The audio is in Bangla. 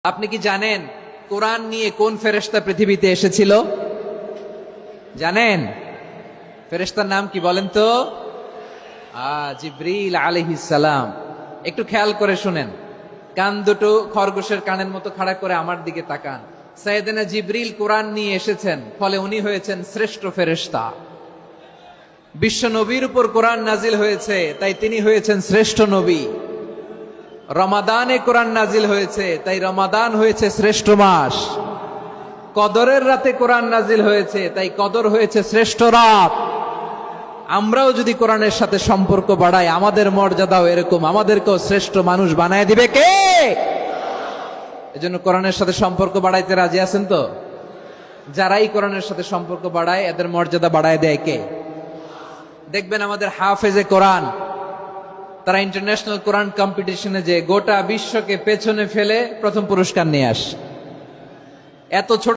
আপনি কি জানেন কোরআন নিয়ে কোন ফেরেশতা পৃথিবীতে এসেছিল? জানেন ফেরেশতার নাম কি বলেন তো? জিবরিল আলাইহিস সালাম। একটু খেয়াল করে শুনেন, কান দুটো খরগোশের কানের মতো খাড়া করে আমার দিকে তাকান। সাইয়েদনা জিবরিল কোরআন নিয়ে এসেছেন, ফলে উনি হয়েছেন শ্রেষ্ঠ ফেরেশতা। বিশ্ব নবীর উপর কোরআন নাজিল হয়েছে, তাই তিনি হয়েছেন শ্রেষ্ঠ নবী। রমাদানে কোরআন নাজিল হয়েছে, তাই রমাদান হয়েছে শ্রেষ্ঠ মাস। কদরের রাতে কোরআন নাজিল হয়েছে, তাই কদর হয়েছে শ্রেষ্ঠ রাত। আমরাও যদি কোরআনের সাথে সম্পর্ক বাড়াই, আমাদের মর্যাদাও এরকম, আমাদেরকেও শ্রেষ্ঠ মানুষ বানায় দিবে কে? এজন্য কোরআনের সাথে সম্পর্ক বাড়াইতে রাজি আছেন তো? যারাই কোরআনের সাথে সম্পর্ক বাড়ায়, এদের মর্যাদা বাড়ায় দেয় কে? দেখবেন আমাদের হাফেজে কোরআন, তারা ইন্টারন্যাশনাল কোরআন কম্পিটিশনে যে গোটা বিশ্বকে পেছনে ফেলে প্রথম পুরস্কার নিয়ে আসে। এত ছোট